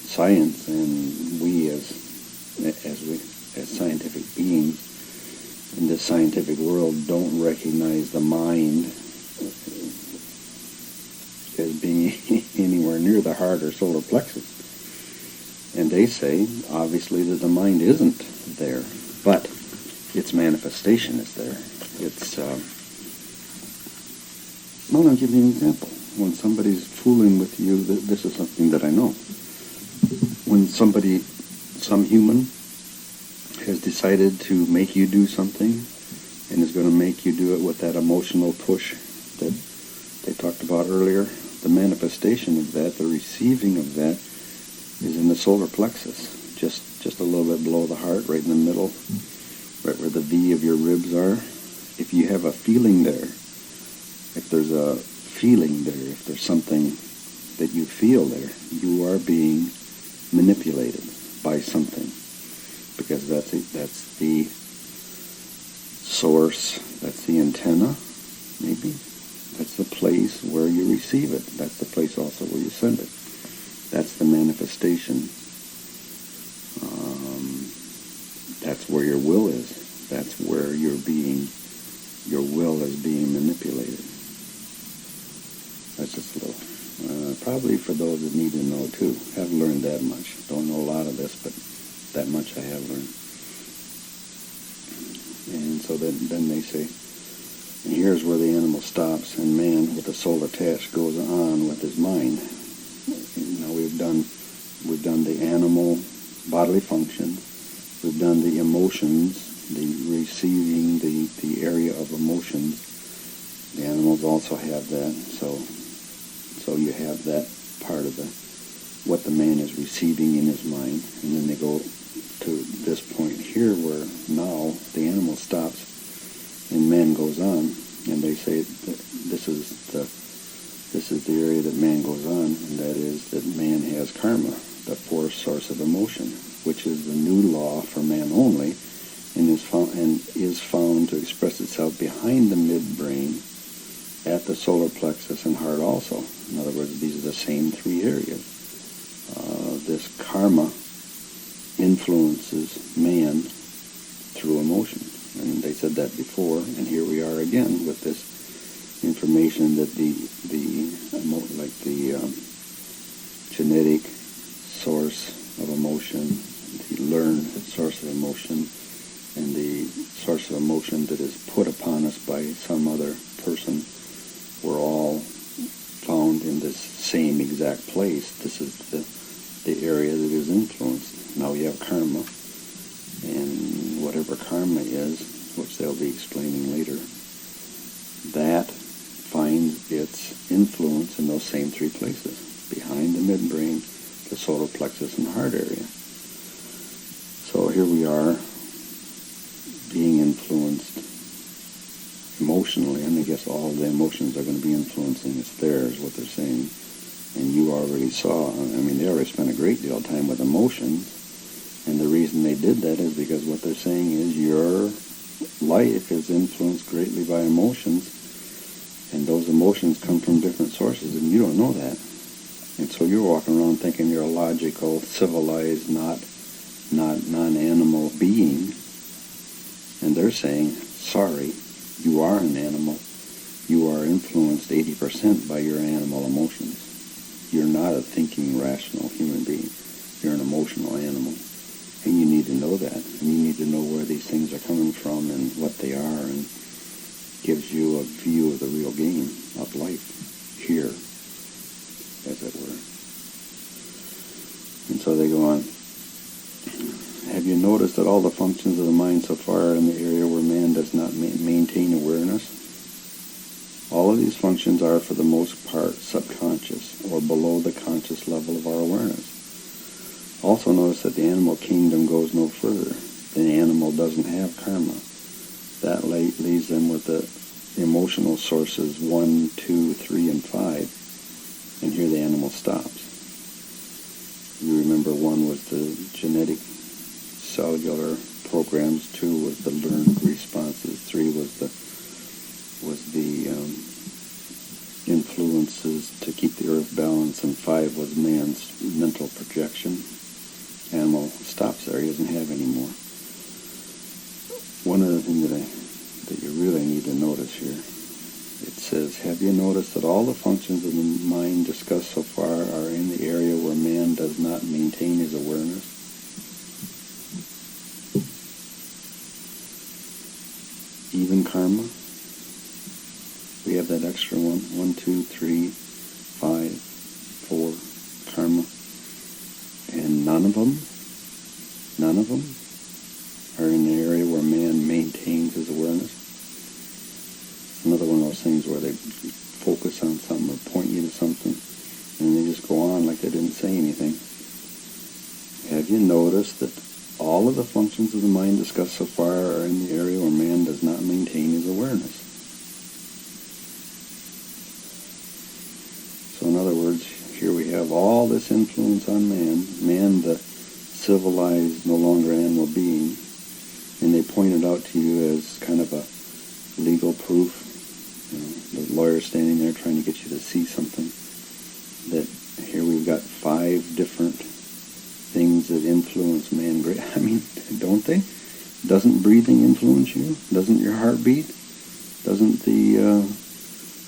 science and we as scientific beings in this scientific world don't recognize the mind as being anywhere near the heart or solar plexus. And they say, obviously, that the mind isn't there, but its manifestation is there. Well, I'll give you an example. When somebody's fooling with you, this is something that I know. When some human has decided to make you do something and is going to make you do it with that emotional push that they talked about earlier, the manifestation of that, the receiving of that, is in the solar plexus, just a little bit below the heart, right in the middle, right where the V of your ribs are. If you have a feeling there, if there's a feeling there, if there's something that you feel there, you are being manipulated by something, because that's the source, that's the antenna, maybe. That's the place where you receive it. That's the place also where you send it. That's the manifestation. That's where your will is. That's where your will is being manipulated. That's just a little. Probably for those that need to know too. Have learned that much. Don't know a lot of this, but that much I have learned. And so then they say, and here's where the animal stops, and man with the soul attached goes on with his mind. Now we've done the animal bodily function. We've done the emotions, the receiving, the area of emotions. The animals also have that. So you have that part of what the man is receiving in his mind, and then they go to this point here where now the animal stops and man goes on, and they say that this is the area that man goes on, and that is that man has karma, the fourth source of emotion, which is the new law for man only, and is found to express itself behind the midbrain, at the solar plexus and heart also. In other words, these are the same three areas. This karma influences man through emotion. And they said that before, and here we are again with this information that the genetic source of emotion, the learned source of emotion, and the source of emotion that is put upon us by some other person, were all found in this same exact place. This is the area that is influenced. Now we have karma, and whatever karma is, which they'll be explaining later, that finds its influence in those same three places, behind the midbrain, the solar plexus, and heart area. So here we are being influenced emotionally, and I guess all the emotions are going to be influencing us there, is what they're saying. And you already saw, they already spent a great deal of time with emotions, and the reason they did that is because what they're saying is your life is influenced greatly by emotions, and those emotions come from different sources, and you don't know that. And so you're walking around thinking you're a logical, civilized, not non-animal being, and they're saying, sorry, you are an animal. You are influenced 80% by your animal emotions. You're not a thinking, rational human being. You're an emotional animal. And you need to know that. And you need to know where these things are coming from and what they are, and gives you a view of the real game of life here, as it were. And so they go on. Have you noticed that all the functions of the mind so far are in the area where man does not maintain awareness? All of these functions are, for the most part, subconscious or below the conscious level of our awareness. Also notice that the animal kingdom goes no further. The animal doesn't have karma. That leaves them with the emotional sources 1, 2, 3, and 5. And here the animal stops. You remember 1 was the genetic cellular programs, 2 was the learned responses, 3 was the influences to keep the earth balanced, and 5 was man's mental projection. Animal stops there. He doesn't have any more. One other thing that you really need to notice here, it says, have you noticed that all the functions of the mind discussed so far are in the area where man does not maintain his awareness? Even karma. We have that extra one. 1, 2, 3, 5, 4, karma. And none of them are in the area where man maintains his awareness. Another one of those things where they focus on something or point you to something, and they just go on like they didn't say anything. Have you noticed that all of the functions of the mind discussed so far are in the area where man does not maintain his awareness? So in other words, here we have all this influence on man the civilized, no longer animal being, and they point it out to you as kind of a legal proof. The lawyer standing there trying to get you to see something, that here we've got 5 different things that influence man. I mean, don't they? Doesn't breathing influence you? Doesn't your heartbeat? Doesn't the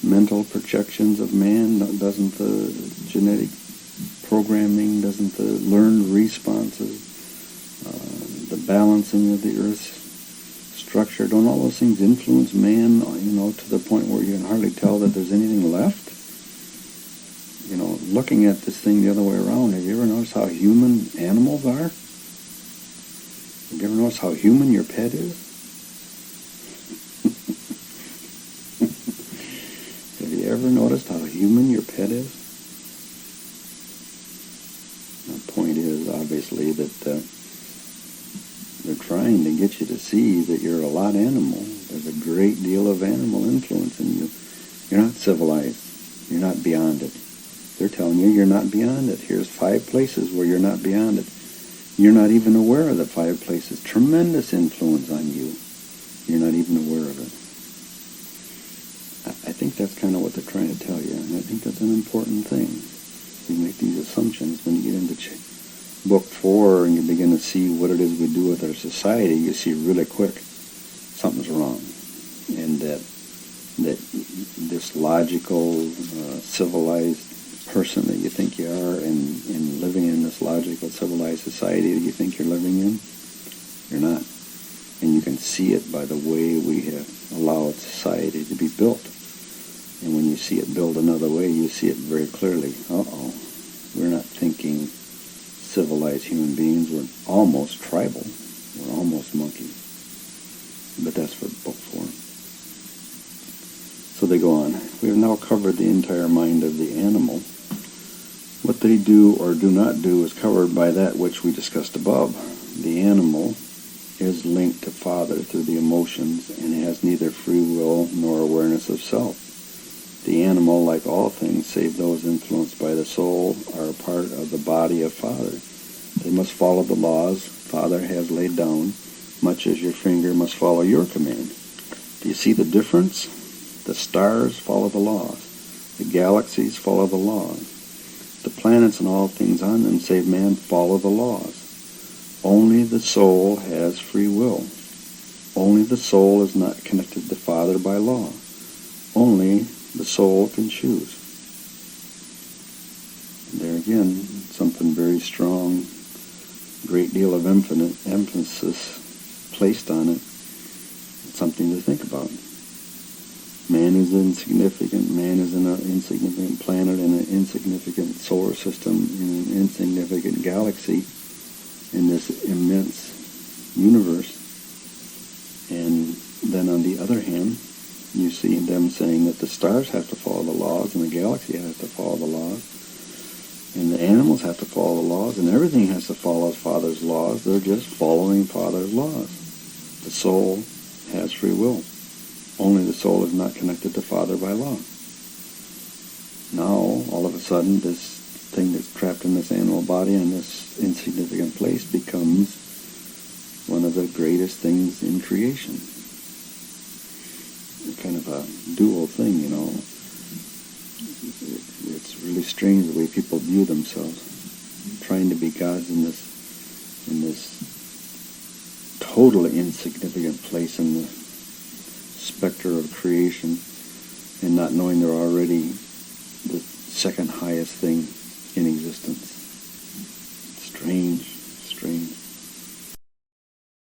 mental projections of man, doesn't the genetic programming, doesn't the learned responses, the balancing of the earth's structure, don't all those things influence man, to the point where you can hardly tell that there's anything left? Looking at this thing the other way around, have you ever noticed how human animals are? Have you ever noticed how human your pet is? Have you ever noticed how human your pet is? The point is, obviously, that they're trying to get you to see that you're a lot animal. There's a great deal of animal influence in you. You're not civilized. You're not beyond it. They're telling you you're not beyond it. Here's 5 places where you're not beyond it. You're not even aware of the 5 places. Tremendous influence on you. You're not even aware of it. I think that's kind of what they're trying to tell you, and I think that's an important thing. You make these assumptions when you get into Book 4 and you begin to see what it is we do with our society. You see really quick something's wrong, and that this logical, civilized person that you think you are, and living in this logical, civilized society that you think you're living in, you're not. And you can see it by the way we have allowed society to be built. And when you see it built another way, you see it very clearly. We're not thinking civilized human beings. We're almost tribal. We're almost monkey. But that's for Book 4. So they go on. We have now covered the entire mind of the animal. What they do or do not do is covered by that which we discussed above. The animal is linked to Father through the emotions and has neither free will nor awareness of self. The animal, like all things, save those influenced by the soul, are a part of the body of Father. They must follow the laws Father has laid down, much as your finger must follow your command. Do you see the difference? The stars follow the laws. The galaxies follow the laws. The planets and all things on them, save man, follow the laws. Only the soul has free will. Only the soul is not connected to Father by law. Only the soul can choose. And there again, something very strong, great deal of emphasis placed on it. It's something to think about. Man is insignificant. Man is in an insignificant planet, in an insignificant solar system, in an insignificant galaxy, in this immense universe. And then on the other hand, you see them saying that the stars have to follow the laws, and the galaxy has to follow the laws, and the animals have to follow the laws, and everything has to follow Father's laws. They're just following Father's laws. The soul has free will. Only the soul is not connected to Father by law. Now, all of a sudden, this thing that's trapped in this animal body in this insignificant place becomes one of the greatest things in creation. Kind of a dual thing, It's really strange the way people view themselves, trying to be gods in this totally insignificant place in the specter of creation, and not knowing they're already the second highest thing in existence.